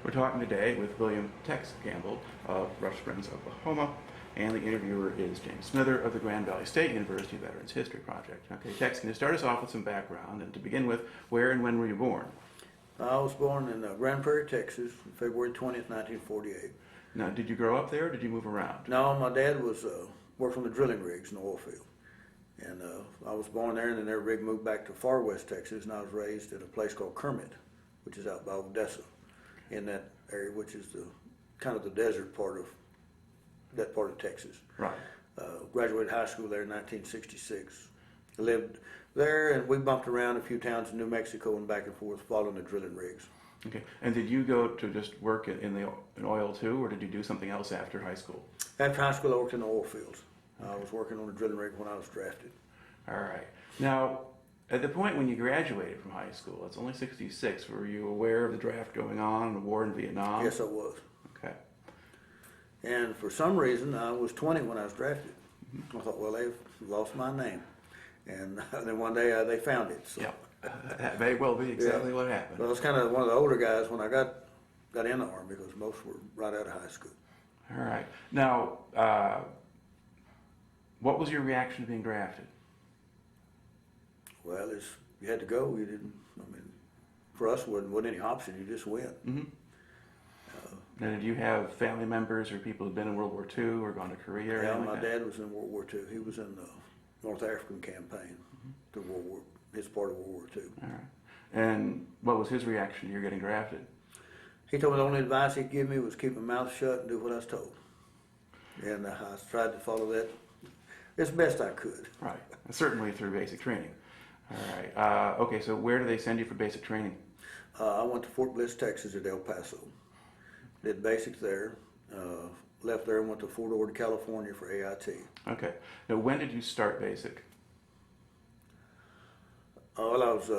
We're talking today with William Tex Campbell of Rush Springs, Oklahoma, and the interviewer is James Smither of the Grand Valley State University Veterans History Project. Okay, Tex, can you start us off with some background, and to begin with, where and when were you born? I was born in Grand Prairie, Texas, February 20th, 1948. Now, did you grow up there, or did you move around? No, my dad was worked on the drilling rigs in the oil field. And I was born there, and then their rig moved back to far west Texas, and I was raised at a place called Kermit, which is out by Odessa, in that area, which is the kind of the desert part of that part of Texas. Right. Graduated high school there in 1966. Lived there, and we bumped around a few towns in New Mexico and back and forth following the drilling rigs. Okay, and did you go to just work in oil too, or did you do something else after high school? After high school, I worked in the oil fields. I was working on a drilling rig when I was drafted. All right. Now, at the point when you graduated from high school, it's only 66, were you aware of the draft going on, the war in Vietnam? Yes, I was. Okay. And for some reason, I was 20 when I was drafted. I thought, well, they've lost my name. And then one day they found it. So. Yeah, that may well be exactly what happened. Well, I was kind of one of the older guys when I got in the Army, because most were right out of high school. All right. Now, what was your reaction to being drafted? Well, you had to go. You didn't. I mean, for us, wasn't any option. You just went. Mm-hmm. Now, did you have family members or people who'd been in World War II or gone to Korea? Or Yeah, anything my like that? dad was in World War II. He was in the North African campaign, to his part of World War II. All right. And what was his reaction to your getting drafted? He told me the only advice he'd give me was keep my mouth shut and do what I was told. And I tried to follow that as best I could. Right. Certainly through basic training. All right. Okay, so where do they send you for basic training? I went to Fort Bliss, Texas at El Paso. Did basics there. Left there and went to Fort Ord, California for AIT. Okay. Now, when did you start basic? Well, I was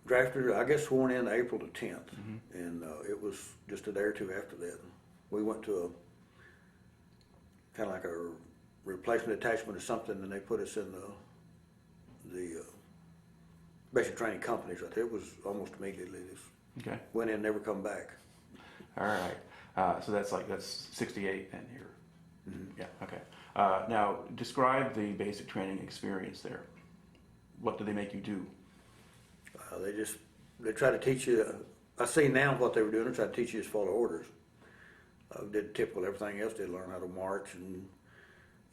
drafted, I guess, sworn in April the 10th. Mm-hmm. And it was just a day or two after that. We went to a kind of like a replacement attachment or something, and they put us in the basic training companies right there. It was almost immediately. Just okay. Went in, never come back. All right. So that's 68 then here. Mm-hmm. Yeah. Okay. Now, describe the basic training experience there. What do they make you do? They try to teach you. I see now what they were doing. They try to teach you to follow orders. Did typical everything else. They learn how to march and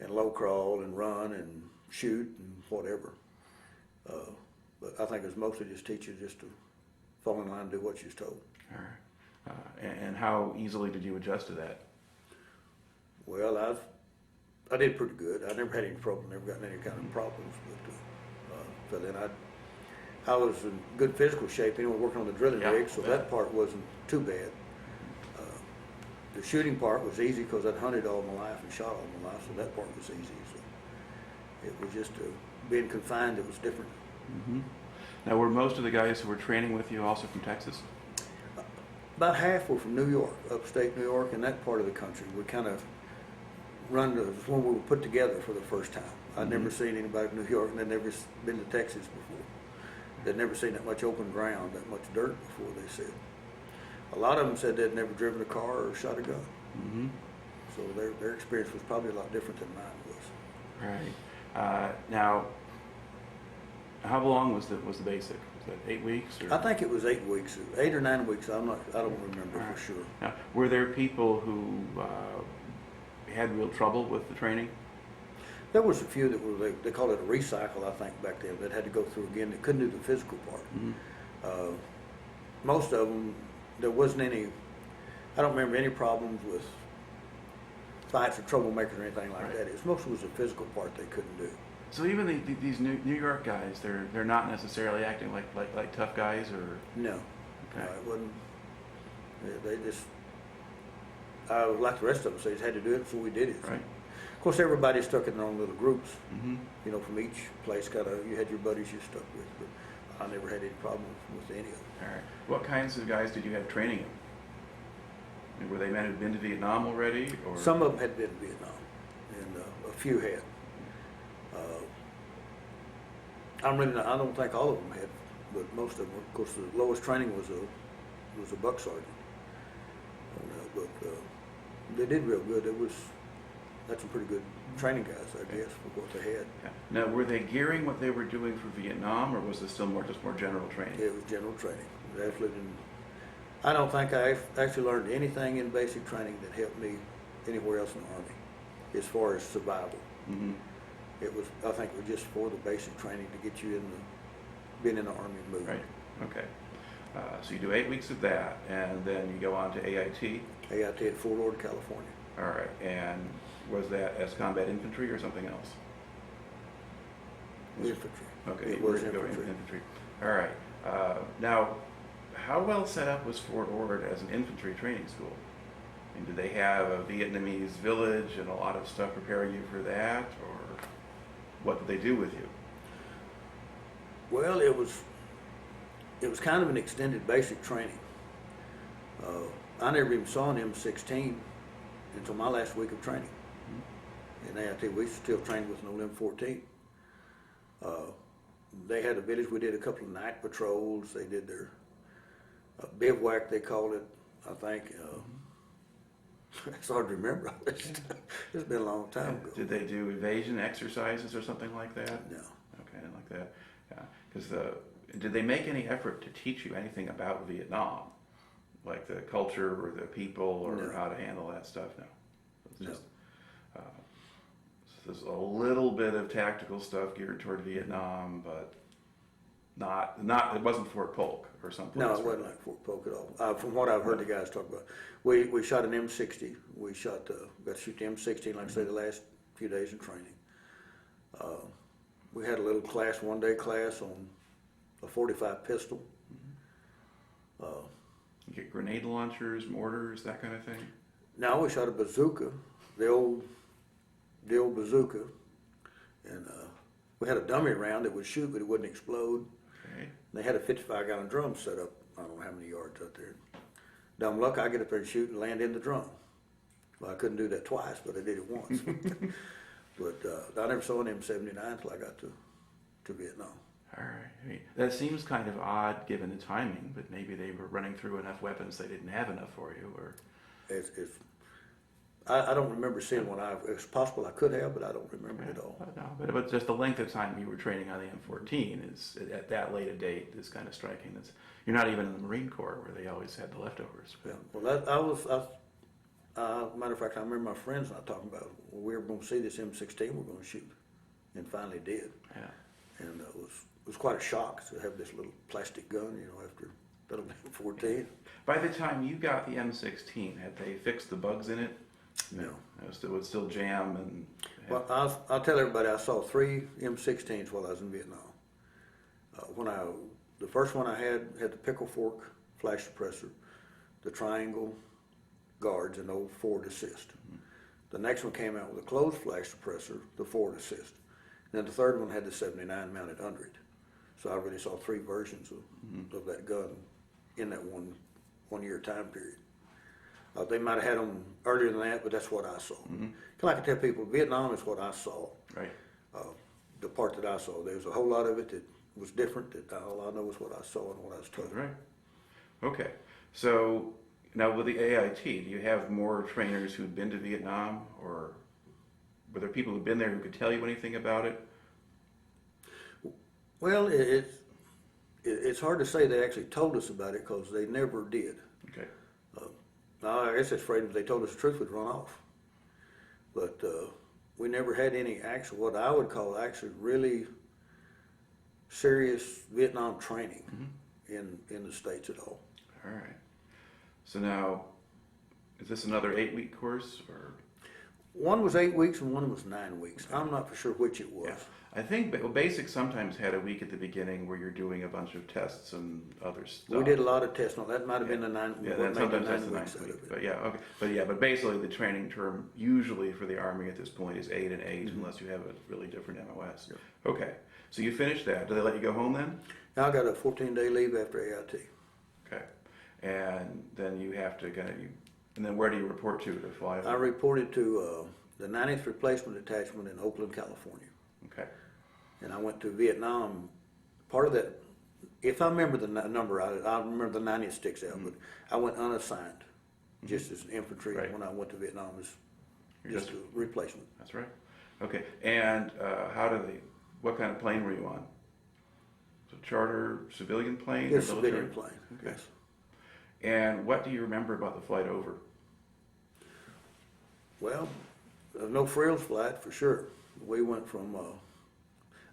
low crawl and run and shoot and whatever. But I think it's mostly just teach you just to fall in line and do what you're told. All right. And how easily did you adjust to that? Well, I did pretty good. I never had any trouble, never gotten any kind of problems. But then I was in good physical shape anyway, working on the drilling rig, so that part wasn't too bad. The shooting part was easy because I'd hunted all my life and shot all my life, so that part was easy. So it was just being confined, it was different. Mm-hmm. Now, were most of the guys who were training with you also from Texas? About half were from New York, upstate New York, and that part of the country. We kind of when we were put together for the first time. I'd never seen anybody from New York, and they'd never been to Texas before. They'd never seen that much open ground, that much dirt before, they said. A lot of them said they'd never driven a car or shot a gun. Mm-hmm. So their experience was probably a lot different than mine was. Right. Now, how long was the basic? Was that 8 weeks? Or? I think it was 8 weeks, 8 or 9 weeks. I don't remember for sure. Now, were there people who had real trouble with the training? There was a few that were, they called it a recycle, I think, back then, that had to go through again. They couldn't do the physical part. Mm-hmm. Most of them, there wasn't any, I don't remember any problems with fights or troublemakers or anything like that. Mostly was the physical part they couldn't do. So even these New York guys, they're not necessarily acting like tough guys, or no, okay. No, it wasn't. They just, like the rest of us, they just had to do it, so we did it. Right. Of course, everybody stuck in their own little groups. Mm-hmm. You know, from each place, you had your buddies you stuck with. But I never had any problems with any of them. All right. What kinds of guys did you have training in? I mean, were they men who'd been to Vietnam already, or some of them had been to Vietnam, and a few had. I don't think all of them had, but most of them. Of course, the lowest training was was a buck sergeant. But they did real good. Had some pretty good training guys, I guess, for what they had. Yeah. Now, were they gearing what they were doing for Vietnam, or was it still just more general training? It was general training. It actually didn't, I don't think I actually learned anything in basic training that helped me anywhere else in the Army as far as survival. Mm-hmm. I think it was just for the basic training to get you being in the Army mood. Right, okay. So you do 8 weeks of that, and then you go on to AIT? AIT at Fort Ord, California. All right, and was that as combat infantry or something else? Infantry. Okay, It you were was to go infantry. infantry. All right. Now, how well set up was Fort Ord as an infantry training school? And did they have a Vietnamese village and a lot of stuff preparing you for that, or what did they do with you? Well, it was kind of an extended basic training. I never even saw an M16 until my last week of training. In AIT, we still trained with an old M14. They had a village. We did a couple of night patrols. They did their bivouac, they called it, I think. It's hard to remember. It's been a long time ago. Did they do evasion exercises or something like that? No. Okay, I didn't like that. Yeah, because did they make any effort to teach you anything about Vietnam, like the culture or the people or No. how to handle that stuff? No. It was No. just, so there's a little bit of tactical stuff geared toward Vietnam, but not. It wasn't Fort Polk or something. No, it wasn't like Fort Polk at all. From what I've heard the guys talk about, we shot an M60. We got to shoot the M16, like I say, the last few days of training. We had a little class, one-day class on a .45 pistol. You get grenade launchers, mortars, that kind of thing. Now we shot a bazooka, the old bazooka, and we had a dummy round that would shoot, but it wouldn't explode. Okay. They had a 55-gallon drum set up, I don't know how many yards out there. Dumb luck, I get up there and shoot and land in the drum. Well, I couldn't do that twice, but I did it once. But I never saw an M79 until I got to Vietnam. All right. I mean, that seems kind of odd given the timing, but maybe they were running through enough weapons they didn't have enough for you, or... I don't remember seeing one. It's possible I could have, but I don't remember it at all. No, but just the length of time you were training on the M14 is, at that late a date, is kind of striking. You're not even in the Marine Corps where they always had the leftovers. Yeah. Well, matter of fact, I remember my friends and I talking about, well, we were going to see this M16 we're going to shoot, and finally did. Yeah. And it was quite a shock to have this little plastic gun, after that M14. By the time you got the M16, had they fixed the bugs in it? No. It would still jam and... Well, I'll tell everybody I saw 3 M16s while I was in Vietnam. The first one I had the pickle fork flash suppressor, the triangle guards, and no forward assist. Mm-hmm. The next one came out with a closed flash suppressor, the forward assist. And then the third one had the 79 mounted under it. So I really saw 3 versions of that gun in that one year time period. They might have had them earlier than that, but that's what I saw. Mm-hmm. Like I tell people, Vietnam is what I saw. Right. The part that I saw, there was a whole lot of it that was different. That all I know is what I saw and what I was told. Right. Okay. So now with the AIT, do you have more trainers who've been to Vietnam, or were there people who've been there who could tell you anything about it? Well, it's hard to say they actually told us about it because they never did. Okay. I guess it's afraid if they told us the truth, we'd run off. But we never had any what I would call actually really serious Vietnam training in the States at all. All right. So now, is this another 8-week course, or? One was 8 weeks and one was 9 weeks. Okay. I'm not for sure which it was. Yeah. I think basic sometimes had a week at the beginning where you're doing a bunch of tests and other stuff. We did a lot of tests. No, that might have been the 9. Yeah, what then made sometimes the that's the 9 ninth weeks week. out of it. But yeah, okay. But basically the training term usually for the Army at this point is 8 and 8, unless you have a really different MOS. Yeah. Okay. So you finished that. Do they let you go home then? Now I got a 14-day leave after AIT. Okay. And then you have to and then where do you report to fly over? I reported to the 90th Replacement Detachment in Oakland, California. Okay. And I went to Vietnam. Part of that if I remember the number, I remember the 90 sticks out, but I went unassigned, just as infantry Right. when I went to Vietnam as You're just just- a replacement. That's right. Okay, and what kind of plane were you on? Was it a charter civilian plane? or It's a military? civilian plane, Okay. yes. And what do you remember about the flight over? Well, no frills flight for sure. We went from,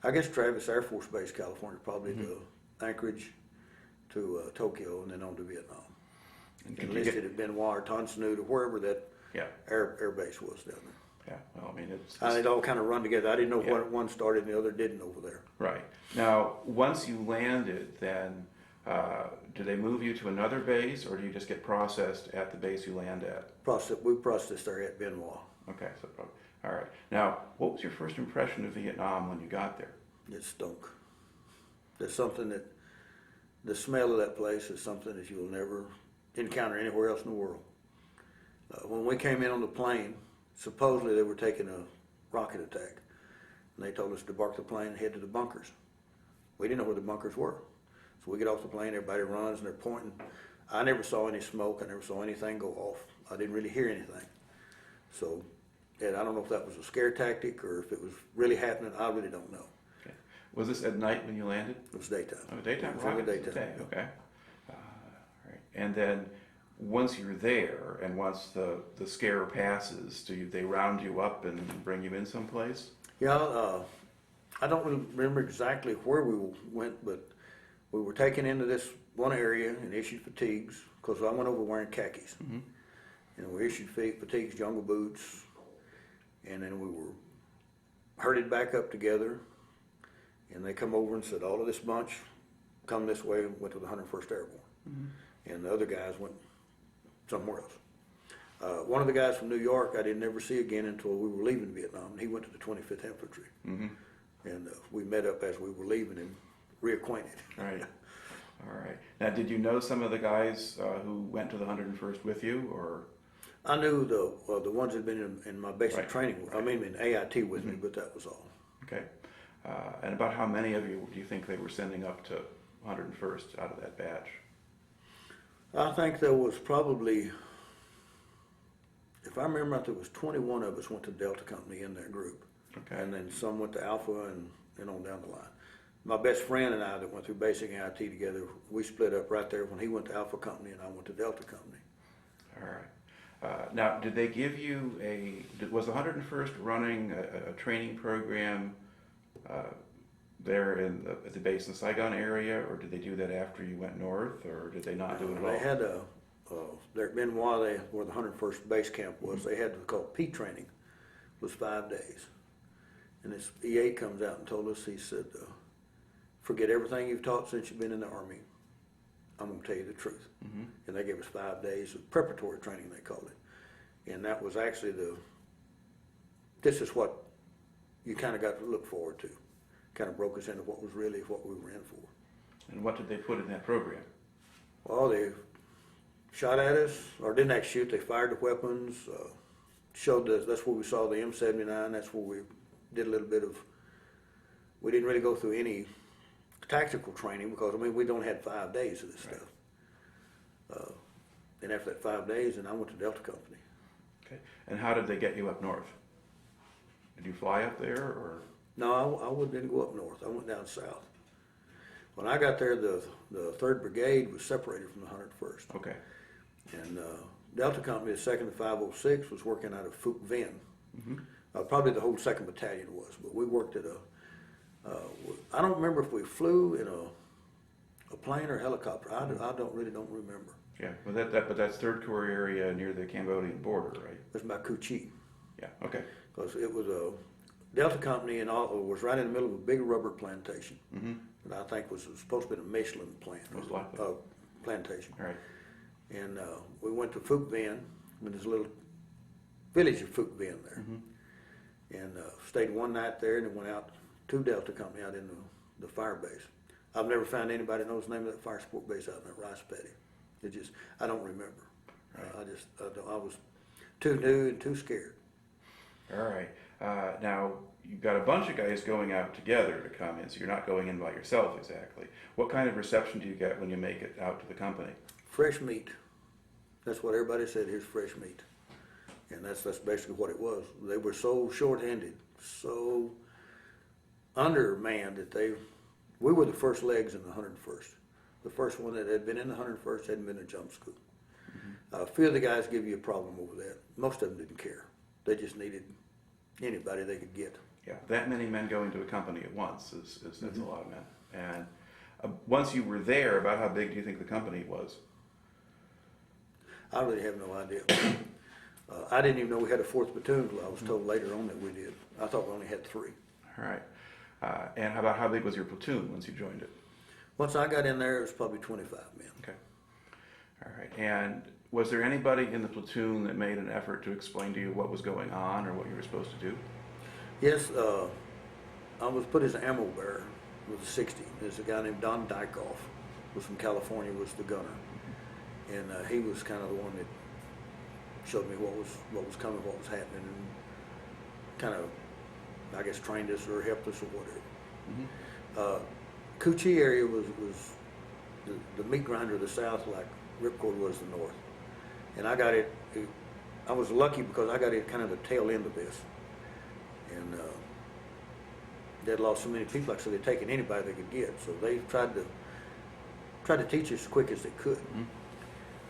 I guess Travis Air Force Base, California, probably to Anchorage to Tokyo and then on to Vietnam. And could you Enlisted at Benoit or Ton Snu or wherever that Yeah, air base was down there. yeah, well, I mean, it's. It all kind of run together. I didn't know Yeah. what one started and the other didn't over there. Right. Now, once you landed, then do they move you to another base, or do you just get processed at the base you land at? We processed there at Benoit. Okay, so probably, all right. Now, what was your first impression of Vietnam when you got there? It stunk. There's something that, the smell of that place is something that you'll never encounter anywhere else in the world. When we came in on the plane, supposedly they were taking a rocket attack. And they told us to debark the plane and head to the bunkers. We didn't know where the bunkers were. So we get off the plane, everybody runs and they're pointing. I never saw any smoke, I never saw anything go off. I didn't really hear anything. So, and I don't know if that was a scare tactic or if it was really happening, I really don't know. Okay. Was this at night when you landed? It was daytime. Oh, daytime. It was only Right. daytime. Day, okay. All right. And then once you're there, and once the scare passes, they round you up and bring you in someplace? Yeah, I don't remember exactly where we went, but we were taken into this one area and issued fatigues, because I went over wearing khakis. Mm-hmm. And we issued fatigues, jungle boots, and then we were herded back up together, and they come over and said, all of this bunch, come this way, and went to the 101st Airborne. Mm-hmm. And the other guys went somewhere else. One of the guys from New York I didn't ever see again until we were leaving Vietnam, and he went to the 25th Infantry. Mm-hmm. And we met up as we were leaving and reacquainted. Right. All right. Now, did you know some of the guys who went to the 101st with you, or? I knew the ones that had been in my basic Right. training. I mean, in AIT with me, but that was all. Okay. And about how many of you do you think they were sending up to 101st out of that batch? I think there was probably, if I remember right, there was 21 of us went to Delta Company in that group. Okay. And then some went to Alpha and on down the line. My best friend and I that went through basic AIT together, we split up right there when he went to Alpha Company and I went to Delta Company. All right. Now, did they give you was the 101st running a training program there at the base in the Saigon area, or did they do that after you went north, or did they not do it at all? They had there at Benoit, where the 101st base camp was, they had what's called P training. It was 5 days. And this EA comes out and told us, he said, forget everything you've taught since you've been in the Army. I'm going to tell you the truth. Mm-hmm. And they gave us 5 days of preparatory training, they called it. And that was actually this is what you kind of got to look forward to. Kind of broke us into what was really what we were in for. And what did they put in that program? Well, they shot at us, or didn't actually shoot, they fired the weapons, showed us, that's where we saw the M79, that's where we did a little bit of, we didn't really go through any tactical training because, I mean, we don't had 5 days of this Right. stuff. And after that 5 days, then I went to Delta Company. Okay. And how did they get you up north? Did you fly up there, or? No, I didn't go up north, I went down south. When I got there, the 3rd Brigade was separated from the 101st. Okay. And Delta Company, the 2nd to 506, was working out of Phuoc, Vinh. Mm-hmm. Probably the whole 2nd Battalion was, but we worked at I don't remember if we flew in a plane or a helicopter. I don't remember. Yeah, well, but that's Third Corps area near the Cambodian border, right? It was by Cu Chi, Yeah. Okay. because it was a Delta Company and all was right in the middle of a big rubber plantation. Mm-hmm. That I think was supposed to be a Michelin plant. Most likely. Plantation. All right. And we went to Phuoc Vinh, with this little village of Phuoc Vinh there. Mm-hmm. And stayed one night there, and then went out to Delta Company out in the fire base. I've never found anybody that knows the name of that fire support base out in that rice paddy. It just, I don't remember. Right. I was too new and too scared. All right. Now, you've got a bunch of guys going out together to come in, so you're not going in by yourself exactly. What kind of reception do you get when you make it out to the company? Fresh meat. That's what everybody said, here's fresh meat. And that's basically what it was. They were so short-handed, so undermanned that we were the first legs in the 101st. The first one that had been in the 101st hadn't been in jump school. A few of the guys give you a problem over that. Most of them didn't care. They just needed anybody they could get. Yeah, that many men going to a company at once that's a lot of men. And once you were there, about how big do you think the company was? I really have no idea. I didn't even know we had a 4th platoon until I was told later on that we did. I thought we only had 3. All right. And how big was your platoon once you joined it? Once I got in there, it was probably 25 men. Okay. All right. And was there anybody in the platoon that made an effort to explain to you what was going on or what you were supposed to do? Yes, I was put as an ammo bearer with the 60. There's a guy named Don Dykoff, was from California, was the gunner. And he was kind of the one that showed me what was coming, what was happening, and kind of, I guess, trained us or helped us or whatever. Cu Chi area was the meat grinder of the South, like Ripcord was the North. And I got it, I was lucky because I got it kind of the tail end of this. And they'd lost so many people, like so they'd taken anybody they could get. So they tried to teach us as quick as they could.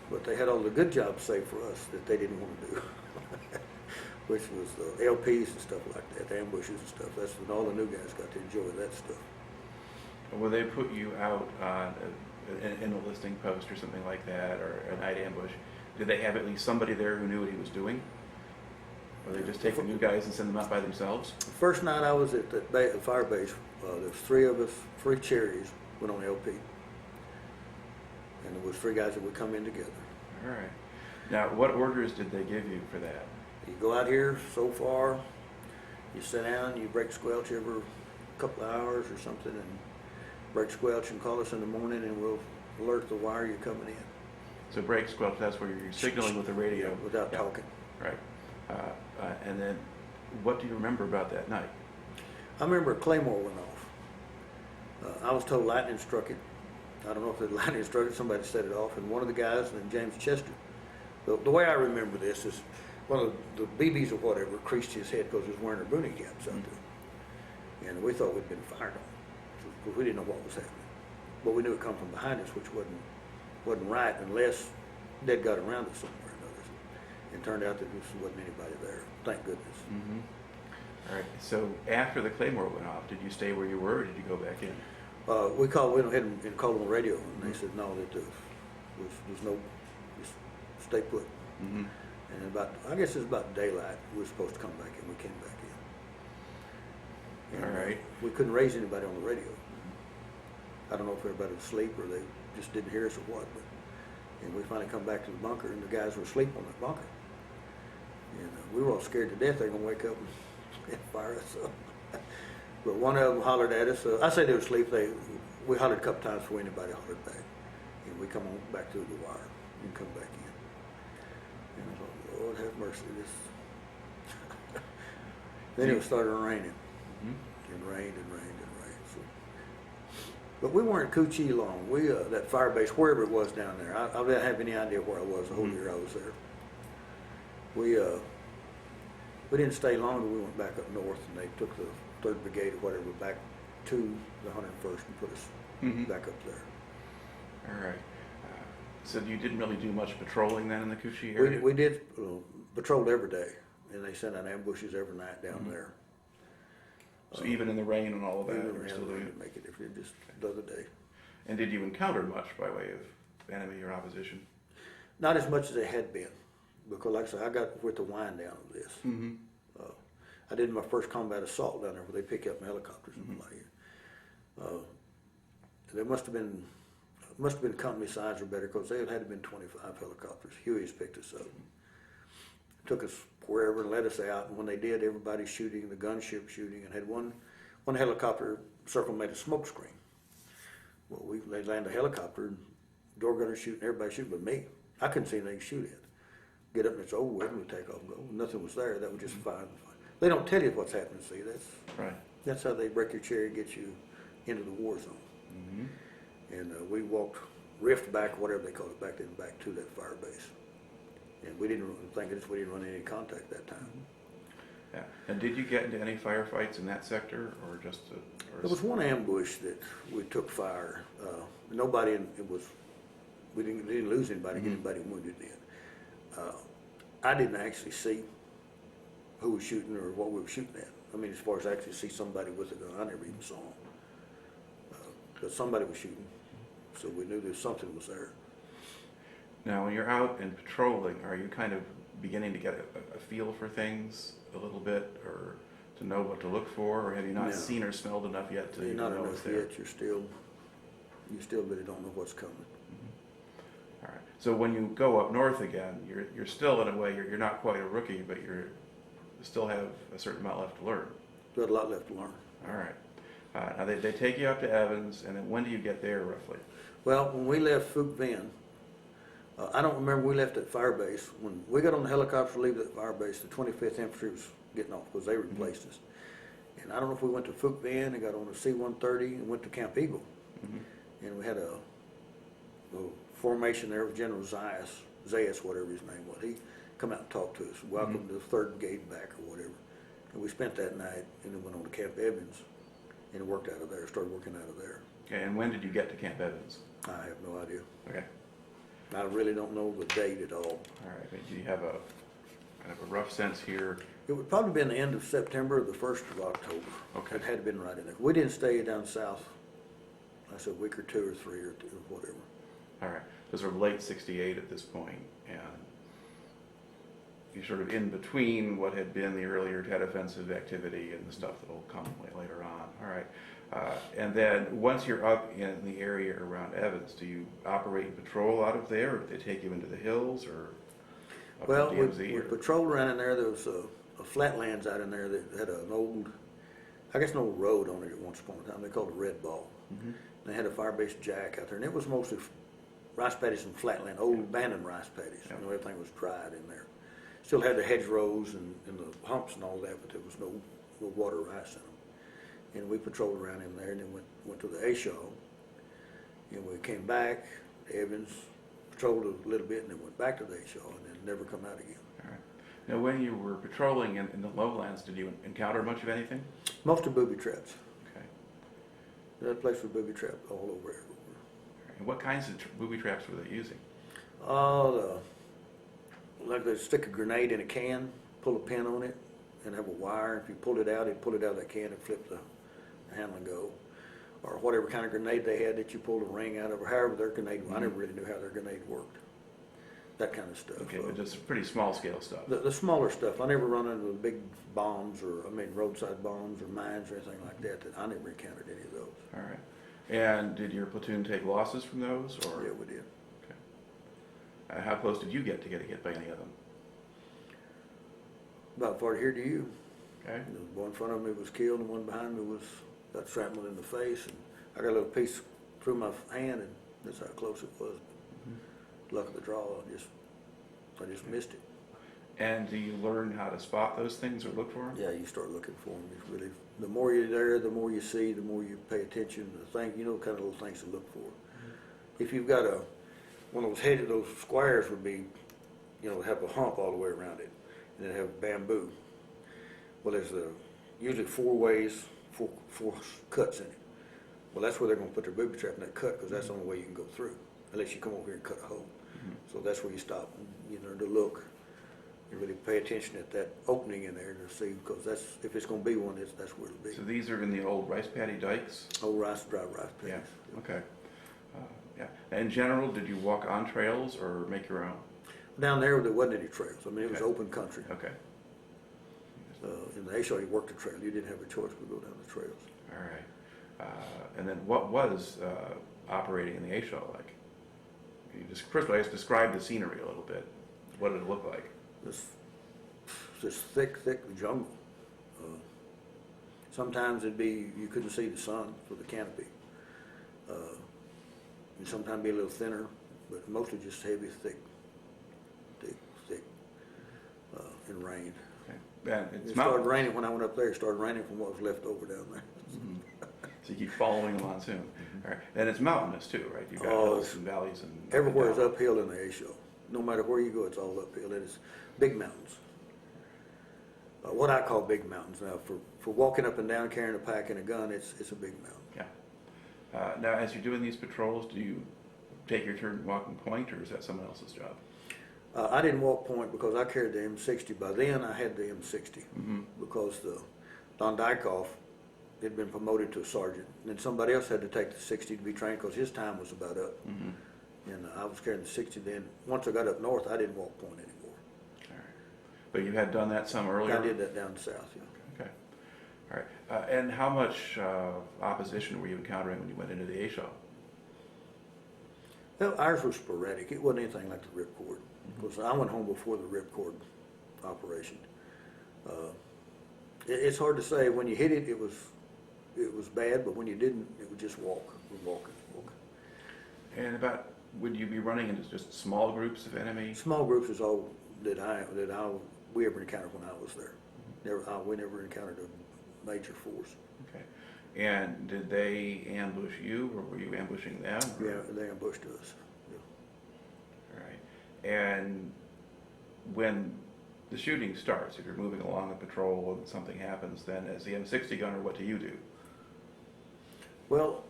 But they had all the good jobs saved for us that they didn't want to do, which was the LPs and stuff like that, the ambushes and stuff. That's when all the new guys got to enjoy that stuff. Will they put you out on in a listing post or something like that, or a night ambush? Did they have at least somebody there who knew what he was doing? Or they just take the new guys and send them out by themselves? First night I was at the fire base, there was 3 of us, 3 cherries went on LP. And there was 3 guys that would come in together. All right. Now, what orders did they give you for that? You go out here so far, you sit down, you break squelch every couple of hours or something, and break squelch and call us in the morning, and we'll alert the wire you're coming in. So break squelch, that's where you're signaling with the radio. Without talking. Right. And then, what do you remember about that night? I remember a claymore went off. I was told lightning struck it. I don't know if the lightning struck it, somebody set it off, and one of the guys named James Chester. The way I remember this is one of the BBs or whatever creased his head because he was wearing a boonie caps out there. And we thought we'd been fired on because we didn't know what was happening. But we knew it come from behind us, which wasn't right unless they'd got around us somewhere or another. And turned out that there wasn't anybody there, thank goodness. All right. So after the claymore went off, did you stay where you were, or did you go back in? We went ahead and called on the radio, and they said no, that was no, just stay put. And I guess it was about daylight. We were supposed to come back in. We came back in. And, all right. We couldn't raise anybody on the radio. I don't know if everybody was asleep or they just didn't hear us or what. But and we finally come back to the bunker, and the guys were asleep on that bunker. And we were all scared to death they're going to wake up and fire us up. But one of them hollered at us. I say they were asleep. We hollered a couple times before anybody hollered back. And we come on back through the wire and come back in. And I thought, Lord have mercy. Then it started raining. And rained and rained and rained. So. But we weren't Cu Chi long. We that fire base, wherever it was down there, I didn't have any idea where I was the whole year I was there. We didn't stay long until we went back up north, and they took the 3rd Brigade or whatever back to the 101st and put us back up there. All right. So you didn't really do much patrolling then in the Cu Chi area? We did patrol every day, and they sent out ambushes every night down there. So even in the rain and all of that, Even you were still in the doing rain it? to make it if you just the other day. And did you encounter much by way of enemy or opposition? Not as much as they had been, because like I said, I got with the wind down of this. I did my first combat assault down there where they pick up my helicopters and like there must have been company size or better, because they had to been 25 helicopters. Huey's picked us up, took us wherever and let us out. And when they did, everybody shooting, the gunship shooting, and had one helicopter circle made a smoke screen. Well, they landed a helicopter, and door gunners shooting, everybody shooting but me. I couldn't see anything to shoot at. Get up and it's over with, and we take off and go. Nothing was there. That was just fine. They don't tell you what's happening, see, Right. that's how they break your cherry and get you into the war zone. Mm-hmm. And we walked rift back, whatever they call it back then, back to that fire base. And we didn't run any contact that time. Yeah. And did you get into any firefights in that sector, or just? There was one ambush that we took fire. We didn't lose anybody, get anybody wounded in. I didn't actually see who was shooting or what we were shooting at. I mean, as far as actually see somebody with a gun, I never even saw them. But somebody was shooting, so we knew that something was there. Now, when you're out and patrolling, are you kind of beginning to get a feel for things a little bit, or to know what to look for, or have you not seen or smelled enough yet to Not know enough what's there? yet. You still really don't know what's coming. All right. So when you go up north again, you're still in a way you're not quite a rookie, but you still have a certain amount left to learn. Got a lot left to learn. All right. Now they take you up to Evans, and then when do you get there roughly? Well, when we left Phuoc, Vinh, I don't remember we left at fire base. When we got on the helicopter to leave that fire base, the 25th Infantry was getting off because they replaced us. And I don't know if we went to Phuoc, Vinh and got on a C-130 and went to Camp Eagle. And we had a formation there with General Zayas, whatever his name was. He come out and talked to us, welcome to the 3rd Brigade back or whatever. And we spent that night and then went on to Camp Evans and worked out of there, started working out of there. Okay, and when did you get to Camp Evans? I have no idea. Okay. I really don't know the date at all. All right. But do you have a kind of a rough sense here? It would probably been the end of September or the 1st of October. Okay. It had been right in there. We didn't stay down south, I said a week or 2 or 3 or whatever. All right. So sort of late '68 at this point, and you're sort of in between what had been the earlier Tet Offensive activity and the stuff that will come later on. All right. And then once you're up in the area around Evans, do you operate and patrol out of there, or do they take you into the hills, or up Well, to we DMZ? patrolled around in there. There was a flatlands out in there that had an old road on it at once upon a time. They called it Red Ball. They had a fire-based jack out there, and it was mostly rice paddies and flatland, old abandoned rice paddies. Yeah. Everything was dried in there. Still had the hedgerows and the humps and all that, but there was no water rice in them. And we patrolled around in there, and then went to the A Shau, and we came back to Evans, patrolled a little bit, and then went back to the A Shau, and then never come out again. All right. Now, when you were patrolling in the lowlands, did you encounter much of anything? Most of booby traps. Okay. That place was booby trapped all over everywhere. And what kinds of booby traps were they using? Like they stick a grenade in a can, pull a pin on it, and have a wire. If you pulled it out, it'd pull it out of that can and flip the handle and go. Or whatever kind of grenade they had that you pulled a ring out of, or however their grenade, I never really knew how their grenade worked. That kind of stuff. Okay, but just pretty small scale stuff. The smaller stuff. I never run into big bombs roadside bombs or mines or anything like that. I never encountered any of those. All right. And did your platoon take losses from those, or? Yeah, we did. Okay. How close did you get to getting hit by any of them? About far here to you. Okay. The one in front of me was killed, and one behind me got shrapnel in the face, and I got a little piece through my hand, and that's how close it was. Luck of the draw, I just missed it. And do you learn how to spot those things or look for them? Yeah, you start looking for them. It's really, the more you're there, the more you see, the more you pay attention to the thing. You know, kind of little things to look for. If you've got one of those hedges, those squares would be, have a hump all the way around it, and then have bamboo. Well, there's usually 4 ways, four cuts in it. Well, that's where they're going to put their booby trap in that cut, because that's the only way you can go through, unless you come over here and cut a hole. So that's where you stop and you learn to look. You really pay attention at that opening in there to see, because if it's going to be one, that's where it'll be. So these are in the old rice paddy dikes? Old dry rice paddies. Yeah. Okay. Yeah. In general, did you walk on trails or make your own? Down there wasn't any trails. I mean, it was Okay. open country. Okay. In the A Shau, you worked the trail. You didn't have a choice but go down the trails. All right. And then what was operating in the A Shau like? Can you first of all, I guess describe the scenery a little bit. What did it look like? This thick jungle. Sometimes you couldn't see the sun for the canopy. And sometimes be a little thinner, but mostly just heavy, thick, and rain. Okay. And it's It started mountains. raining when I went up there. It started raining from what was left over down there. Mhm. So you keep following the monsoon. All right. And it's mountainous too, right? You've got Oh, hills and valleys and Everywhere is down. uphill in the A Shau. No matter where you go, it's all uphill. It is big mountains. What I call big mountains now. For walking up and down carrying a pack and a gun, it's a big mountain. Yeah. Now, as you're doing these patrols, do you take your turn walking point, or is that someone else's job? I didn't walk point because I carried the M60. By then, I had the M60 Mm-hmm. because Don Dykoff had been promoted to a sergeant, and then somebody else had to take the 60 to be trained because his time was about up. Mm-hmm. And I was carrying the 60 then. Once I got up north, I didn't walk point anymore. All right. But you had done that some earlier? I did that down south, yeah. Okay. All right. And how much opposition were you encountering when you went into the A Shau? Well, ours was sporadic. It wasn't anything like the ripcord. Because I went home before the ripcord operation. It's hard to say. When you hit it, it was bad, but when you didn't, it would just walk. We're walking. And about, would you be running into just small groups of enemy? Small groups is all that we ever encountered when I was there. We never encountered a major force. Okay. And did they ambush you, or were you ambushing them? Or? Yeah, they ambushed us. Yeah. All right. And when the shooting starts, if you're moving along a patrol and something happens, then as the M60 gunner, what do you do? Well,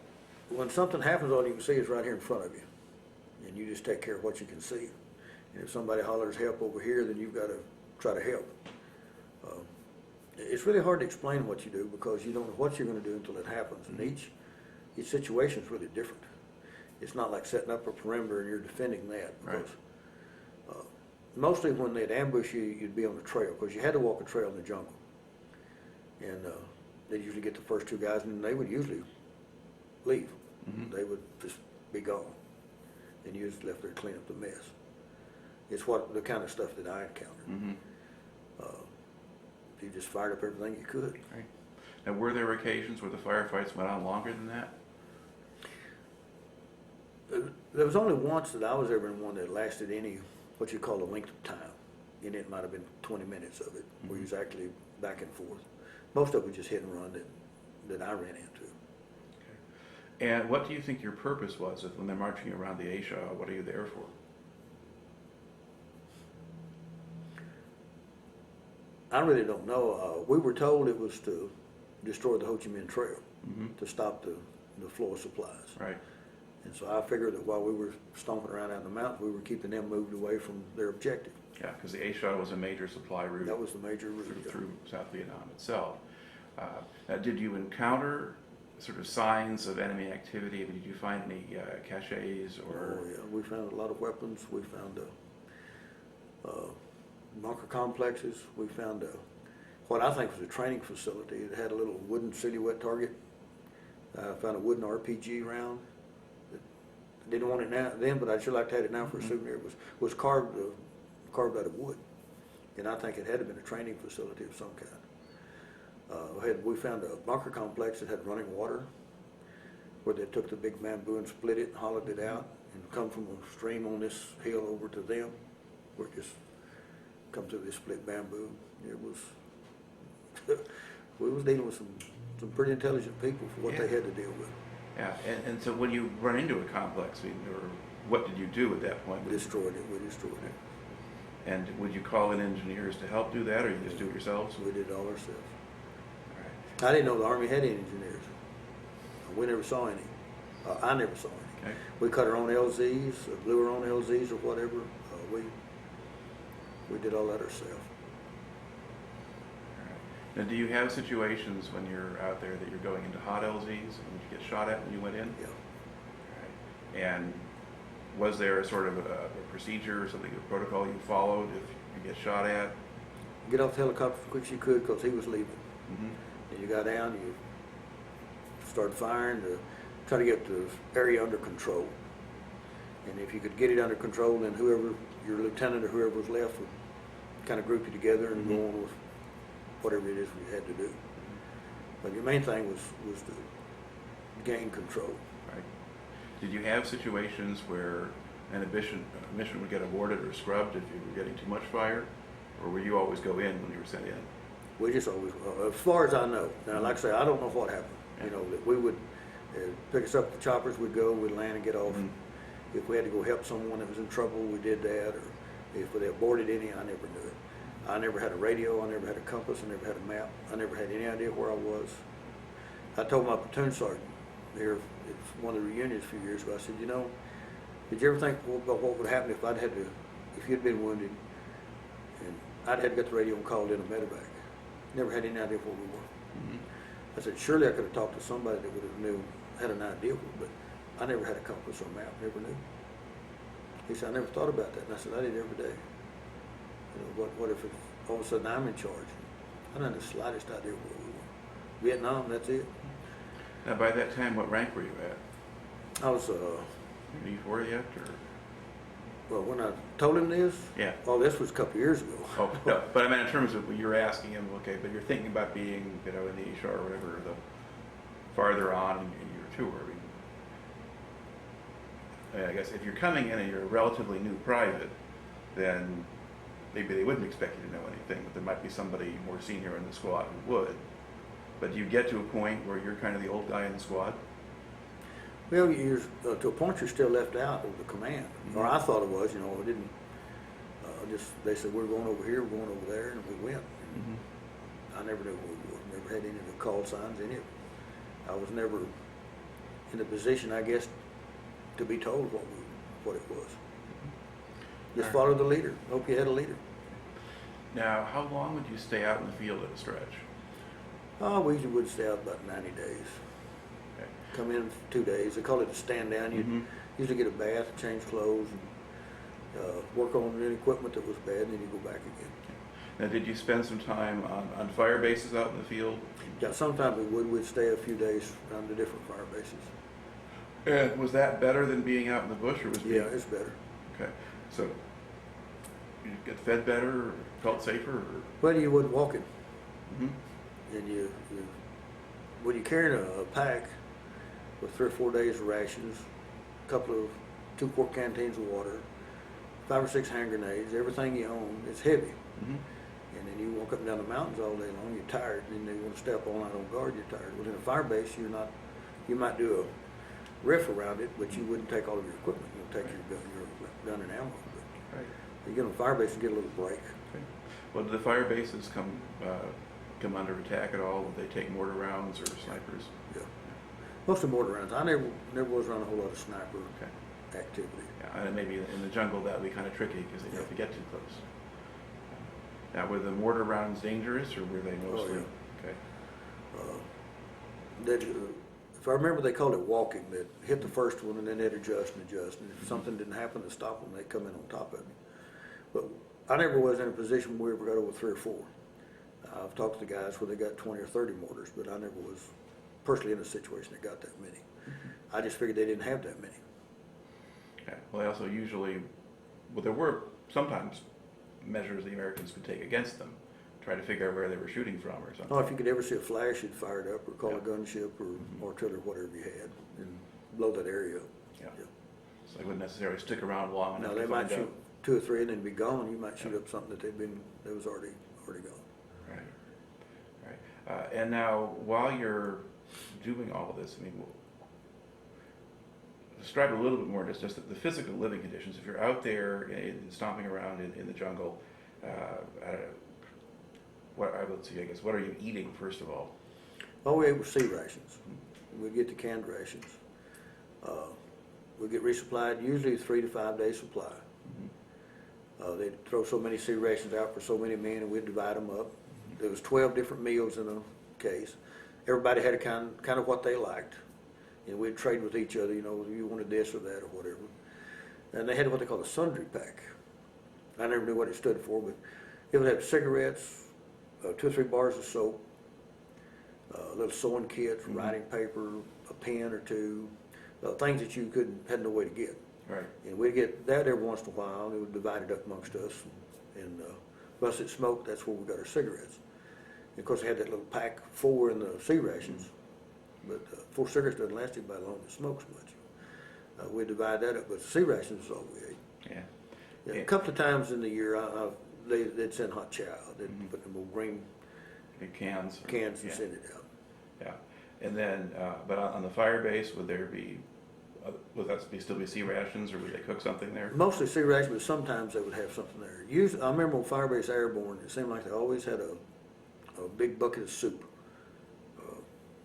when something happens, all you can see is right here in front of you. And you just take care of what you can see. And if somebody hollers help over here, then you've got to try to help. It's really hard to explain what you do because you don't know what you're going to do until it happens. And each situation is really different. It's not like setting up a perimeter and you're defending that. Because mostly when they'd ambush you, you'd be on the trail because you had to walk a trail in the jungle. And they'd usually get the first two guys and they would usually leave. Mm-hmm. They would just be gone. And you just left there to clean up the mess. It's the kind of stuff that I encountered. Mm-hmm. You just fired up everything you could. Right. Now, were there occasions where the firefights went on longer than that? There was only once that I was ever in one that lasted any, what you call a length of time. And it might have been 20 minutes of it, where you was actually back and forth. Most of it was just hit and run that I ran into. Okay. And what do you think your purpose was when they're marching around the A Shau? What are you there for? I really don't know. We were told it was to destroy the Ho Chi Minh Trail, to stop the flow of supplies. Right. And so I figured that while we were stomping around out in the mountains, we were keeping them moved away from their objective. Yeah, because the A Shau was a major supply route. That was the major route. Through South Vietnam itself. Now, did you encounter sort of signs of enemy activity? Did you find any caches or? Oh yeah, we found a lot of weapons. We found bunker complexes. We found what I think was a training facility. It had a little wooden silhouette target. I found a wooden RPG round. I didn't want it then, but I'd sure like to have it now for a souvenir. It was carved out of wood, and I think it had to have been a training facility of some kind. We found a bunker complex that had running water, where they took the big bamboo and split it and hollowed it out, and come from a stream on this hill over to them, where it just come through this split bamboo. It was we was dealing with some pretty intelligent people for what they had to deal with. Yeah, and so when you run into a complex, or what did you do at that point? We destroyed it. And would you call in engineers to help do that, or you just do it yourselves? We did it all ourselves. All right. I didn't know the Army had any engineers. We never saw any. I never saw any. Okay. We cut our own LZs, blew our own LZs or whatever. We did all that ourselves. All right. Now, do you have situations when you're out there that you're going into hot LZs and you get shot at when you went in? Yeah. All right. And was there a sort of a procedure or something, a protocol you followed if you get shot at? Get off the helicopter as quick as you could because he was leaving. Mm-hmm. And you got down, you started firing to try to get the area under control. And if you could get it under control, then whoever, your lieutenant or whoever was left would kind of group you together and go on with whatever it is we had to do. But your main thing was to gain control. Right. Did you have situations where an mission would get aborted or scrubbed if you were getting too much fire? Or would you always go in when you were sent in? We just always, as far as I know. Now, like I say, I don't know what happened. You know, that we would pick us up at the choppers, we'd go, we'd land and get off. If we had to go help someone that was in trouble, we did that. Or if they aborted any, I never knew it. I never had a radio, I never had a compass, I never had a map. I never had any idea where I was. I told my platoon sergeant here, it's one of the reunions a few years ago, I said, you know, did you ever think about what would happen if if you'd been wounded and I'd had to get the radio and called in a medevac? Never had any idea where we were. I said, surely I could have talked to somebody that would have had an idea, but I never had a compass or map, never knew. He said, I never thought about that. And I said, I did every day. You know, what if all of a sudden I'm in charge? I didn't have the slightest idea where we were. Vietnam, that's it. Now, by that time, what rank were you at? I was, E4 yet, or? well, when I told him this, Yeah. well, this was a couple years ago. Oh, no, but I mean, in terms of you're asking him, okay, but you're thinking about being, you know, in the A Shau or whatever, the farther on in your tour. I mean, I guess if you're coming in and you're a relatively new private, then maybe they wouldn't expect you to know anything, but there might be somebody more senior in the squad who would. But do you get to a point where you're kind of the old guy in the squad? Well, to a point, you're still left out of the command. Or I thought it was, you know, it didn't, they said, we're going over here, we're going over there, and we went. I never knew where we were, never had any of the call signs, any of it. I was never in a position, I guess, to be told what it was. Just follow the leader, hope you had a leader. Now, how long would you stay out in the field at a stretch? Oh, we usually would stay out about 90 days. Okay. Come in for 2 days. They call it a stand down. You'd usually get a bath, change clothes, and work on any equipment that was bad, and then you go back again. Now, did you spend some time on fire bases out in the field? Yeah, sometimes we would. We'd stay a few days around the different fire bases. And was that better than being out in the bush, or was Yeah, it's better. Okay, so you get fed better, or felt safer, or? Well, you wasn't walking. And when you're carrying a pack with 3 or 4 days of rations, a couple of 2-quart canteens of water, 5 or 6 hand grenades, everything you own, it's heavy. And then you walk up and down the mountains all day long, you're tired, and then you want to step all night on guard, you're tired. Well, in a fire base, you might do a riff around it, but you wouldn't take all of your equipment. You'll take your gun and ammo. But you get on a fire base and get a little break. Okay. Well, do the fire bases come under attack at all? Would they take mortar rounds or snipers? Yeah. Most of the mortar rounds. I never was around a whole lot of sniper activity. Yeah, and maybe in the jungle that would be kind of tricky because they'd have to get too close. Now, were the mortar rounds dangerous, or were they mostly? Okay. If I remember, they called it walking. They'd hit the first one, and then they'd adjust and adjust. And if something didn't happen to stop them, they'd come in on top of it. But I never was in a position where we ever got over 3 or 4. I've talked to the guys where they got 20 or 30 mortars, but I never was personally in a situation that got that many. I just figured they didn't have that many. Okay. Well, they also usually, there were sometimes measures the Americans could take against them, try to figure out where they were shooting from or something. Oh, if you could ever see a flash, you'd fire it up or call a gunship or artillery, whatever you had, and blow that area up. Yeah. So they wouldn't necessarily stick around long enough. No, they might shoot 2 or 3 and then be gone. You might shoot up something that was already gone. Right. And now, while you're doing all of this, I mean, describe a little bit more just the physical living conditions. If you're out there stomping around in the jungle, what are you eating first of all? All we ate was sea rations. We'd get the canned rations. We'd get resupplied, usually 3 to 5 days supply. They'd throw so many sea rations out for so many men, and we'd divide them up. There was 12 different meals in a case. Everybody had a kind of what they liked. And we'd trade with each other, you know, you wanted this or that or whatever. And they had what they call a sundry pack. I never knew what it stood for, but it would have cigarettes, 2 or 3 bars of soap, a little sewing kit, writing paper, a pen or 2, things that you had no way to get. Right. And we'd get that every once in a while, and it would divide it up amongst us. And busted smoke, that's where we got our cigarettes. And of course, they had that little pack 4 in the sea rations. But 4 cigarettes doesn't last you very long if it smokes much. We divide that up, but sea rations is all we ate. Yeah. A couple of times in the year, they'd send hot chow. They'd put them green in cans. cans and Yeah. send it out. Yeah, and then, but on the fire base, would there be, would that still be sea rations, or would they cook something there? Mostly sea rations, but sometimes they would have something there. Usually, I remember on Firebase Airborne, it seemed like they always had a big bucket of soup.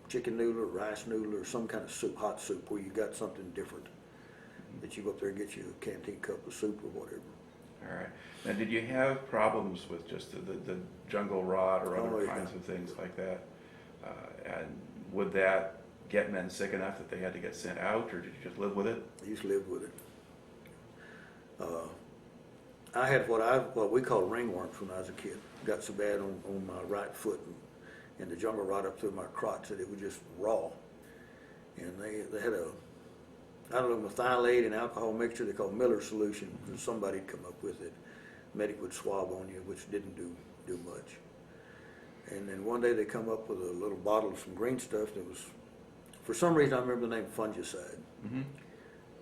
Chicken noodle or rice noodle or some kind of soup, hot soup, where you got something different. That you go up there and get you a canteen cup of soup or whatever. All right. Now, did you have problems with just the jungle rot or other Oh, yeah. kinds of things like that? And would that get men sick enough that they had to get sent out, or did you just live with it? I used to live with it. I had what we call ringworms when I was a kid. Got so bad on my right foot and the jungle rot up through my crotch that it was just raw. And they had I don't know, methylate and alcohol mixture they call Miller solution. And somebody'd come up with it. Medic would swab on you, which didn't do much. And then one day they come up with a little bottle of some green stuff that was, for some reason I remember the name fungicide. Mm-hmm.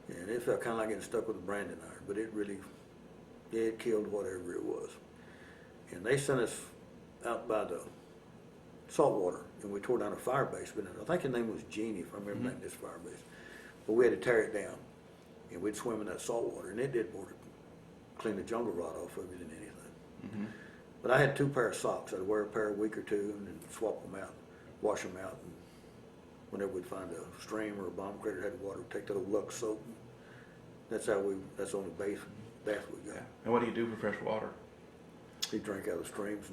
And it felt kind of like getting stuck with a branding iron, but it killed whatever it was. And they sent us out by the salt water, and we tore down a fire base. But I think the name was Jeannie, if I remember naming this fire base. But we had to tear it down, and we'd swim in that salt water, and it did more to clean the jungle rot off of it than anything. Mm-hmm. But I had 2 pairs of socks. I'd wear a pair a week or 2, and then swap them out, wash them out, and whenever we'd find a stream or a bomb crater that had water, we'd take that old Lux soap. That's the only bath we got. Yeah. And what do you do for fresh water? You drink out of the streams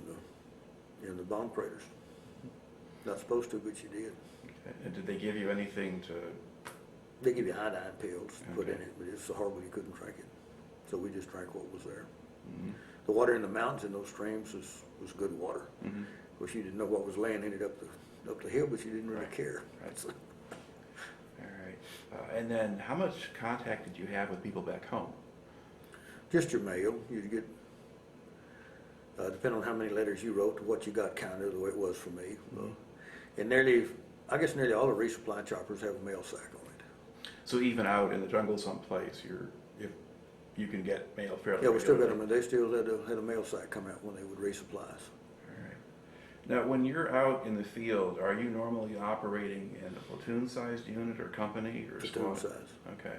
and the bomb craters. Not supposed to, but you did. Okay. And did they give you anything to? They give you iodine pills to put in Okay. it, but it's so horrible you couldn't drink it. So we just drank what was there. Mm-hmm. The water in the mountains in those streams was good water. Mm-hmm. Of course, you didn't know what was laying in it up the hill, but you didn't really Right. care. Right. All right. And then, how much contact did you have with people back home? Just your mail. You'd get, depending on how many letters you wrote, what you got counted, the way it was for me. Mm-hmm. And I guess nearly all the resupply choppers have a mail sack on it. So even out in the jungle someplace, if you can get mail fairly. Yeah, we still got regularly. them, and they still had a mail sack come out when they would resupply us. All right. Now, when you're out in the field, are you normally operating in a platoon-sized unit or company or Platoon squad? size. Okay.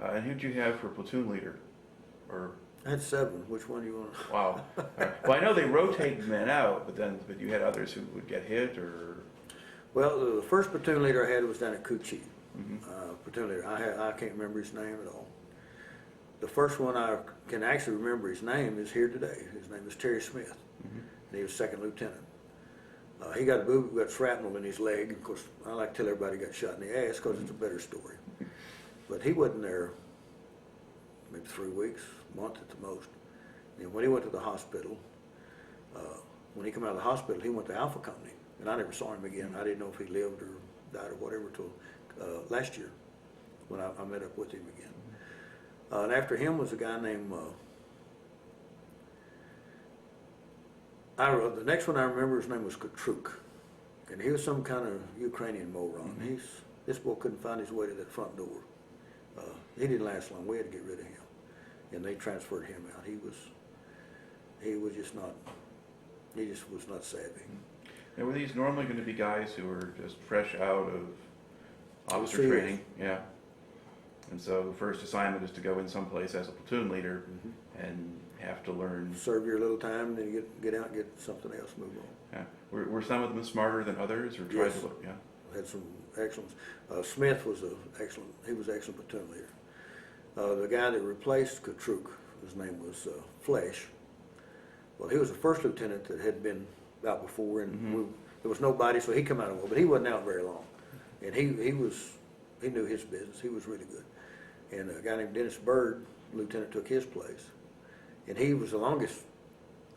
And who'd you have for platoon leader? Or I had 7. Which one do you want? wow. All right. Well, I know they rotate men out, but you had others who would get hit or. Well, the first platoon leader I had was down at Coochie. Mm-hmm. Platoon leader, I can't remember his name at all. The first one I can actually remember his name is here today. His name is Terry Smith, Mm-hmm. and he was 2nd lieutenant. He got shrapnel in his leg. Of course, I like to tell everybody he got shot in the ass because it's a better story. But he wasn't there maybe 3 weeks, month at the most. And when he went to the hospital, when he came out of the hospital, he went to Alpha Company, and I never saw him again. I didn't know if he lived or died or whatever till last year when I met up with him again. And after him was a guy named, the next one I remember, his name was Katruk. And he was some kind of Ukrainian moron. Mm-hmm. This boy couldn't find his way to that front door. He didn't last long. We had to get rid of him. And they transferred him out. He just was not savvy. Now, were these normally going to be guys who were just fresh out of officer Overseas. training? Yeah. And so the first assignment is to go in someplace as a platoon leader and have to learn. Serve your little time, then get out and get something else, move on. Yeah. Were some of them smarter than others, or tried Yes. to look? Yeah. Had some excellent. Smith was excellent platoon leader. The guy that replaced Katruk, his name was Flesh. Well, he was the first lieutenant that had been out before, and there was nobody, so he come out of war, but he wasn't out very long, and he knew his business. He was really good. And a guy named Dennis Bird, lieutenant, took his place, and he was the longest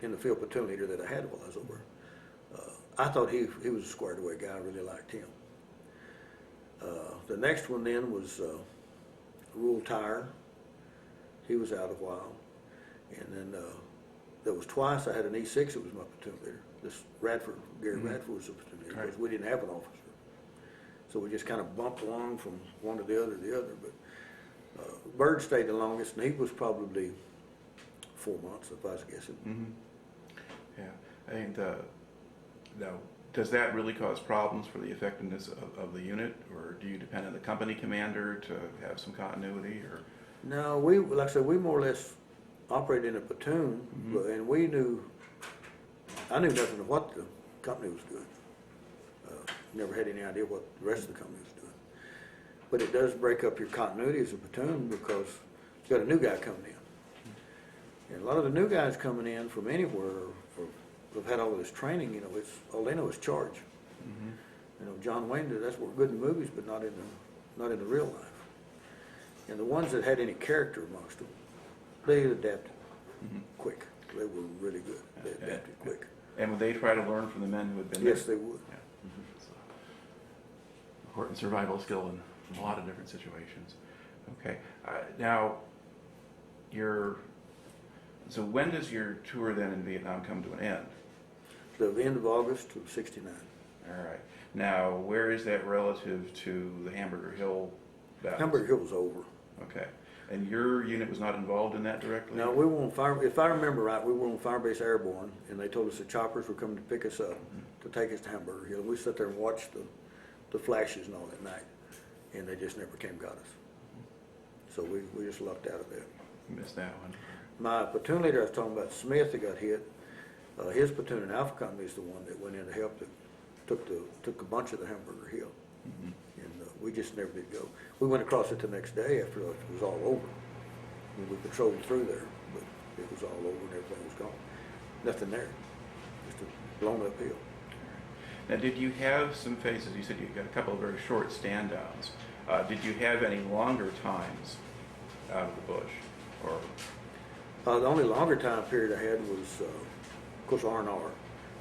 in the field platoon leader that I had while I was over. I thought he was a squared away guy. I really liked him. The next one then was Rule Tire. He was out a while. And then there was twice I had an E6 that was my platoon leader. This Radford, Gary Radford was the platoon leader because we didn't have an officer. So we just kind of bumped along from one to the other. But Bird stayed the longest, and he was probably 4 months, if I was guessing. Mm-hmm. Yeah. I think Now, does that really cause problems for the effectiveness of the unit, or do you depend on the company commander to have some continuity, or? No, like I said, we more or less operated in a platoon, and I knew nothing of what the company was doing. Never had any idea what the rest of the company was doing. But it does break up your continuity as a platoon because you got a new guy coming in. And a lot of the new guys coming in from anywhere or have had all of this training, you know, all they know is charge. You know, John Wayne did, that's good in movies, but not in the real life. And the ones that had any character amongst them, they adapted quick. They were really good. They adapted quick. And would they try to learn from the men who had been there? Yes, they would. Yeah. So, important survival skill in a lot of different situations. Okay. Now, so when does your tour then in Vietnam come to an end? The end of August of '69. All right. Now, where is that relative to the Hamburger Hill battles? Hamburger Hill was over. Okay. And your unit was not involved in that directly? No, we were on fire. If I remember right, we were on Firebase Airborne, and they told us the choppers were coming to pick us up to take us to Hamburger Hill. We sat there and watched the flashes and all that night, and they just never came and got us. So we just lucked out of that. You missed that one. My platoon leader I was talking about, Smith, that got hit. His platoon in Alpha Company is the one that went in to help. That took a bunch of the Hamburger Hill, and we just never did go. We went across it the next day after it was all over. We patrolled through there, but it was all over and everything was gone. Nothing there, just a blown up hill. Now, did you have some phases? You said you got a couple of very short stand downs. Did you have any longer times out of the bush, or? The only longer time period I had was, of course, R&R.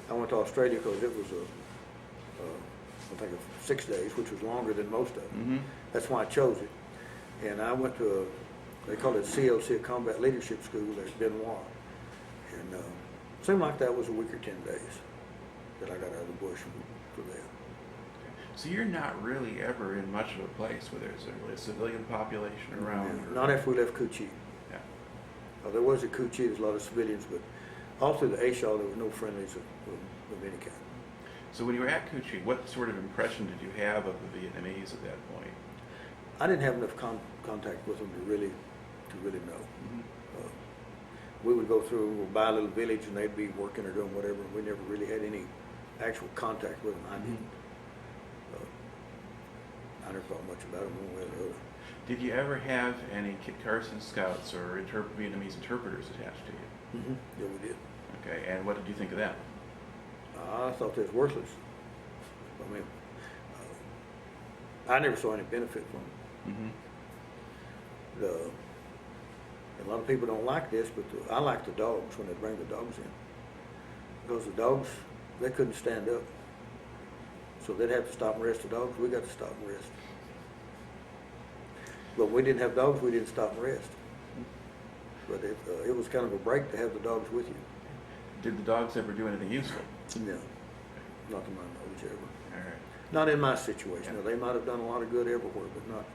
I went to Australia because it was I think 6 days, which was longer than most of them. That's why I chose it. And I went to they call it CLC, a Combat Leadership School there at Benoit. And it seemed like that was a week or 10 days that I got out of the bush for that. So you're not really ever in much of a place where there's a civilian population around? Yeah, not after we left Cu Chi. Yeah. There was a Cu Chi, there's a lot of civilians, but all through the A Shau there was no friendlies of any kind. So when you were at Cu Chi, what sort of impression did you have of the Vietnamese at that point? I didn't have enough contact with them to really know. We would go through, we'd buy a little village, and they'd be working or doing whatever. We never really had any actual contact with them. I didn't. I never thought much about them one way or the other. Did you ever have any Kit Carson scouts or Vietnamese interpreters attached to you? Yeah, we did. Okay, and what did you think of them? I thought they was worthless. I mean, I never saw any benefit from them. A lot of people don't like this, but I like the dogs when they bring the dogs in. Because the dogs, they couldn't stand up. So they'd have to stop and rest the dogs. We got to stop and rest. But we didn't have dogs, we didn't stop and rest. But it was kind of a break to have the dogs with you. Did the dogs ever do anything useful? No, not to my knowledge ever. All right. Not in my situation. Yeah. Now, they might have done a lot of good everywhere, but not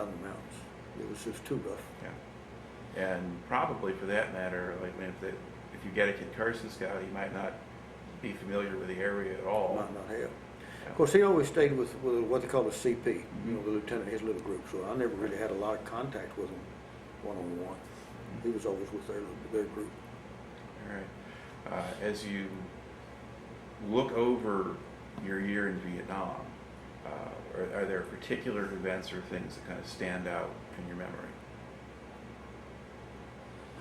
in the mountains. It was just too rough. Yeah. And probably for that matter, like if you get a Kit Carson scout, he might not be familiar with the area at all. Might not have. Yeah. Of course, he always stayed with what they call a CP, you know, the lieutenant, his little group. So I never really had a lot of contact with him one-on-one. He was always with their group. All right. As you look over your year in Vietnam, are there particular events or things that kind of stand out in your memory?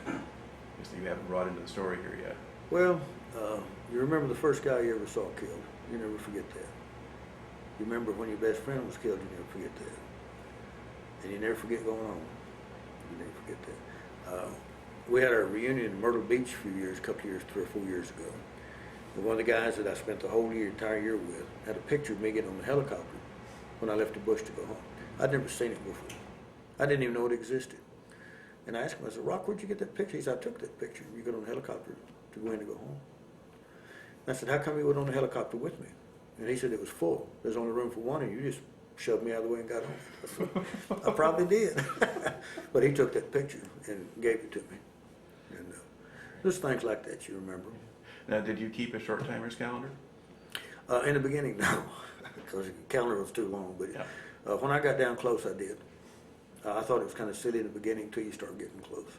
Guess you haven't brought into the story here yet. Well, you remember the first guy you ever saw killed. You never forget that. You remember when your best friend was killed, you never forget that. And you never forget going home. You never forget that. We had our reunion in Myrtle Beach a couple of years, 3 or 4 years ago. And one of the guys that I spent the whole entire year with had a picture of me getting on the helicopter when I left the bush to go home. I'd never seen it before. I didn't even know it existed. And I asked him, I said, Rock, where'd you get that picture? He said, I took that picture. You got on the helicopter to go in to go home. And I said, how come you went on the helicopter with me? And he said, it was full. There's only room for one, and you just shoved me out of the way and got home. I said, I probably did. But he took that picture and gave it to me. And there's things like that you remember. Now, did you keep a short timers calendar? In the beginning, no, because the calendar was too long. But Yeah. when I got down close, I did. I thought it was kind of silly in the beginning until you start getting close.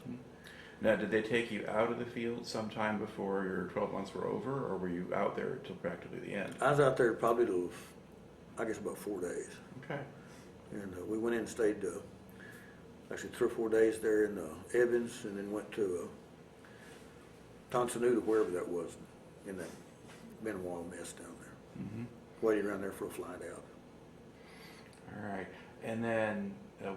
Now, did they take you out of the field sometime before your 12 months were over, or were you out there until practically the end? I was out there probably till, I guess, about 4 days. Okay. And we went in and stayed actually 3 or 4 days there in Evans, and then went to Tonsanute, wherever that was, in that Benoit mess down there. Mm-hmm. Waited around there for a flight out. All right. And then, so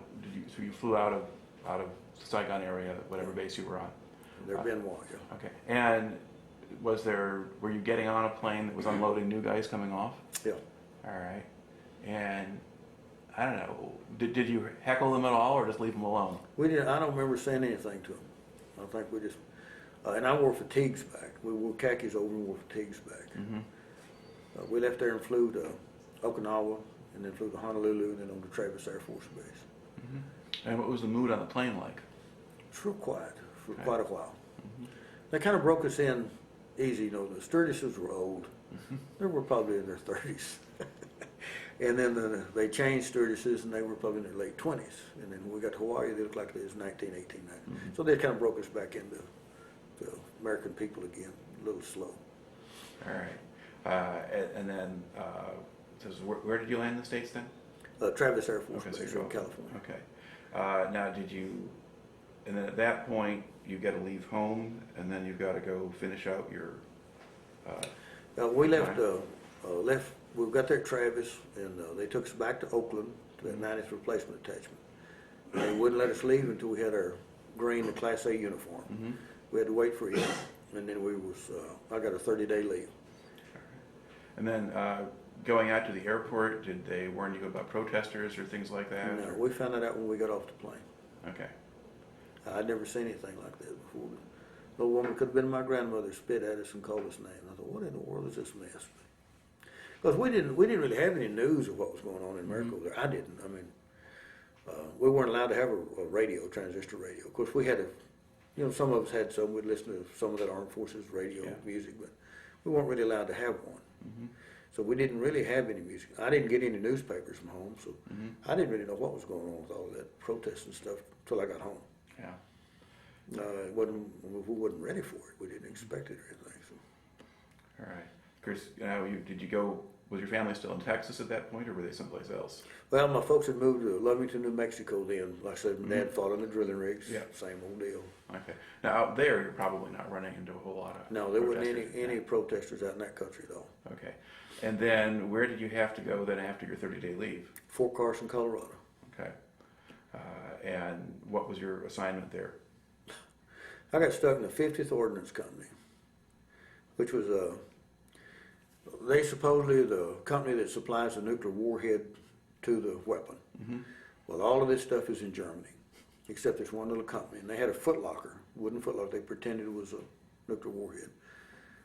you flew out of Saigon area, whatever base you were on? There Benoit, yeah. Okay. And were you getting on a plane that was unloading new guys coming off? Yeah. All right. And I don't know, did you heckle them at all or just leave them alone? We didn't. I don't remember saying anything to them. I think we just, and I wore fatigues back. We wore khakis over and wore fatigues back. Mm-hmm. We left there and flew to Okinawa, and then flew to Honolulu, and then on to Travis Air Force Base. Mm-hmm. And what was the mood on the plane like? It's real quiet for Okay. quite a while. Mm-hmm. They kind of broke us in easy. You know, the stewardesses were old. Mm-hmm. They were probably in their 30s. And then they changed stewardesses, and they were probably in their late 20s. And then when we got to Hawaii, they looked like they was 19, 18, 19. Mm-hmm. So they kind of broke us back into the American people again, a little slow. All right. And then, where did you land in the States then? Travis Air Force Okay, so Base you're in California. Okay. Now, and then at that point, you got to leave home, and then you've got to go finish out your. We left. We got there at Travis, and they took us back to Oakland to that 90th Replacement Attachment. They wouldn't let us leave until we had our green, the Class A uniform. Mm-hmm. We had to wait for it, and then I got a 30-day leave. And then going out to the airport, did they warn you about protesters or things like that? No, or? we found that out when we got off the plane. Okay. I'd never seen anything like that before. The little woman could have been my grandmother, spit at us and called us names. I thought, what in the world is this mess? Because we didn't really have any news of what was going on in America over there. I didn't. I mean, we weren't allowed to have a radio, transistor radio. Of course, we had some of us had some. We'd listen to some of that Armed Forces radio music, but we weren't really allowed to have one. Mm-hmm. So we didn't really have any music. I didn't get any newspapers from home, so I didn't really know what was going on with all that protest and stuff until I got home. Yeah. We wasn't ready for it. We didn't expect it or anything. So. All right. Chris, did you go? Was your family still in Texas at that point, or were they someplace else? Well, my folks had moved to Lovington, New Mexico then. Like I said, my dad fought on the drilling rigs. Yeah. Same old deal. Okay. Now out there, you're probably not running into a whole lot of. No, there wasn't protesters. any protesters out in that country at all. Okay. And then where did you have to go then after your 30-day leave? Fort Carson, Colorado. Okay. And what was your assignment there? I got stuck in the 50th Ordnance Company, which was they supposedly the company that supplies the nuclear warhead to the weapon. Mm-hmm. Well, all of this stuff is in Germany, except there's one little company, and they had a footlocker, wooden footlocker. They pretended it was a nuclear warhead.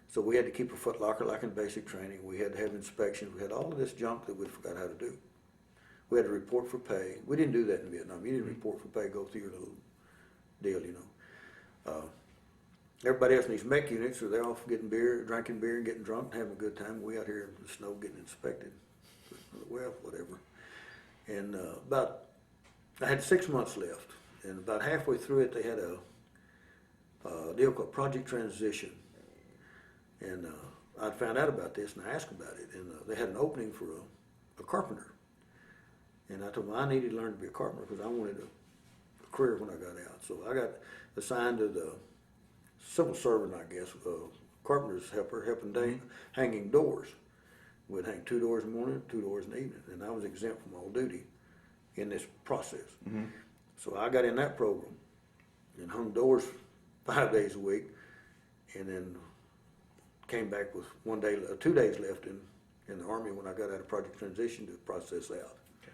So we had to keep a footlocker like in basic training. We had to have inspections. We had all of this junk that we forgot how to do. We had to report for pay. We didn't do that in Vietnam. You didn't report for pay, go through your little deal, you know. Everybody else in these mech units, so they're off getting beer, drinking beer and getting drunk and having a good time. We out here in the snow getting inspected. Well, whatever. And I had 6 months left. And about halfway through it, they had a deal called Project Transition. And I found out about this and I asked about it. And they had an opening for a carpenter. And I told them I needed to learn to be a carpenter because I wanted a career when I got out. So I got assigned to the civil servant, I guess, carpenter's helper, helping hanging doors. We'd hang 2 doors in the morning, 2 doors in the evening. And I was exempt from all duty in this process. Mm-hmm. So I got in that program and hung doors 5 days a week, and then came back with 2 days left in the Army when I got out of Project Transition to process out. Okay.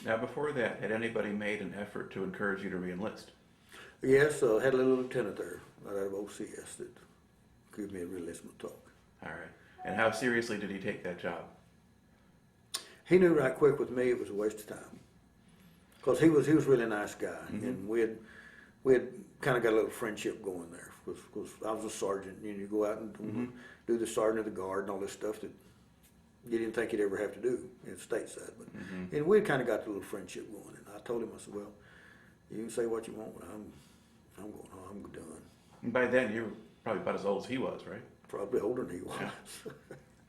Now, before that, had anybody made an effort to encourage you to re-enlist? Yes, I had a little lieutenant there right out of OCS that gave me a re-enlistment talk. All right. And how seriously did he take that job? He knew right quick with me it was a waste of time. Because he was a really nice guy, and we had kind of got a little friendship going there. Because I was a sergeant, and you go out and do the sergeant of the guard and all this stuff that you didn't think you'd ever have to do in stateside. But Mm-hmm. and we kind of got a little friendship going. And I told him, I said, well, you can say what you want, but I'm going home. I'm done. And by then, you were probably about as old as he was, right? Probably older than he was. Yeah.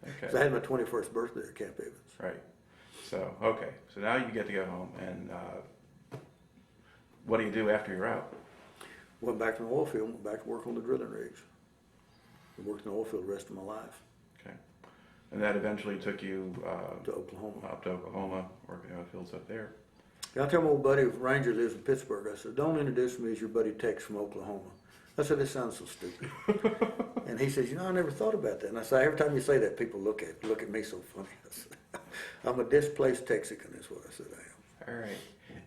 Okay. So I had my 21st birthday at Camp Evans. Right. So, okay. So now you get to go home, and what do you do after you're out? Went back to the oil field, went back to work on the drilling rigs. I worked in the oil field the rest of my life. Okay. And that eventually took you To Oklahoma. up to Oklahoma, working on the fields up there. I tell my old buddy, Ranger lives in Pittsburgh, I said, don't introduce me as your buddy Tex from Oklahoma. I said, this sounds so stupid. And he says, I never thought about that. And I said, every time you say that, people look at me so funny. I said, I'm a displaced Texican, is what I said I am. All right.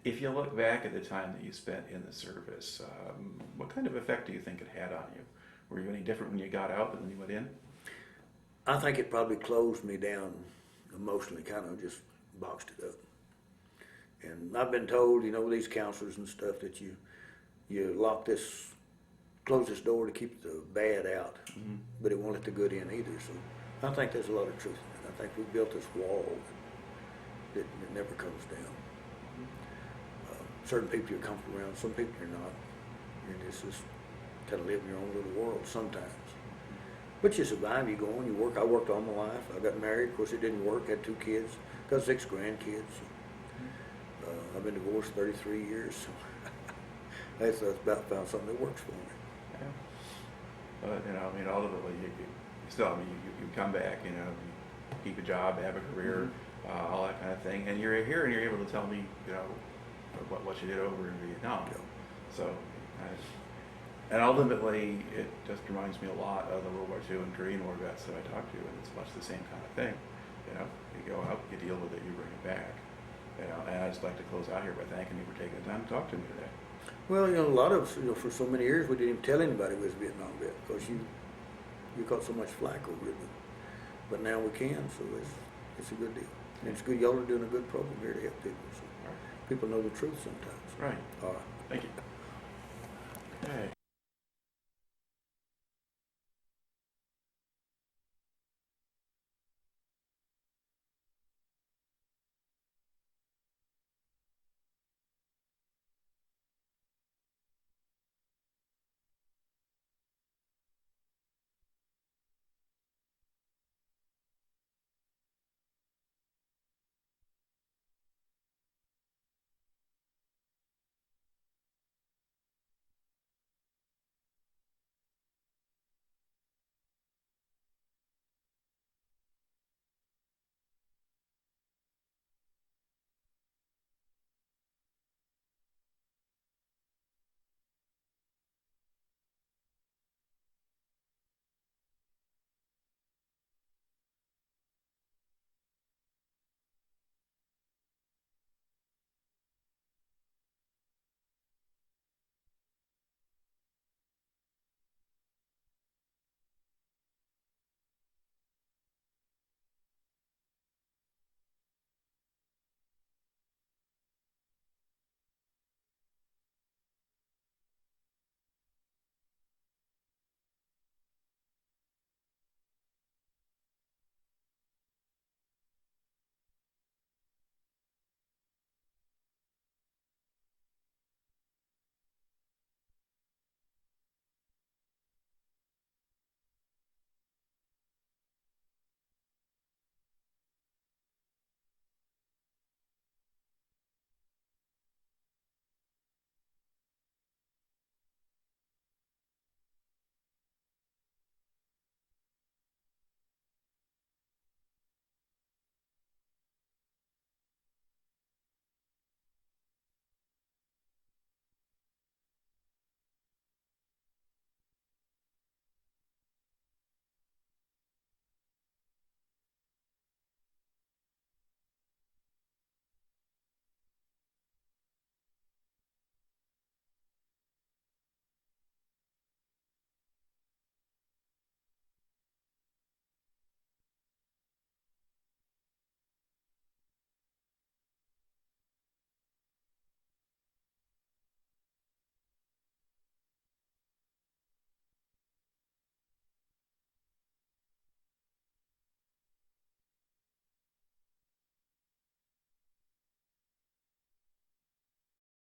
If you look back at the time that you spent in the service, what kind of effect do you think it had on you? Were you any different when you got out than when you went in? I think it probably closed me down emotionally, kind of just boxed it up. And I've been told, these counselors and stuff, that you close this door to keep the bad out, Mm-hmm. but it won't let the good in either. So I think there's a lot of truth in it. I think we built this wall that never comes down. Certain people you're comfortable around, some people you're not. And it's just kind of live in your own little world sometimes. But you survive, you go on, you work. I worked all my life. I got married. Of course, it didn't work. Had 2 kids. Got 6 grandkids. I've been divorced 33 years. So that's about found something that works for me. Yeah. But, ultimately, you come back, you keep a job, have a career, all that kind of thing. And you're here and you're able to tell me, what you did over in Vietnam. Yeah. So, and ultimately, it just reminds me a lot of the World War II and Korean War vets that I talked to, and it's much the same kind of thing. You go out, you deal with it, you bring it back. And I'd just like to close out here by thanking you for taking the time to talk to me today. Well, a lot of us, for so many years, we didn't even tell anybody we was a Vietnam vet because you caught so much flack over it. But now we can, so it's a good deal. And it's good. Y'all are doing a good program here to help people. So Right. people know the truth sometimes. Right. All right. Thank you. Okay.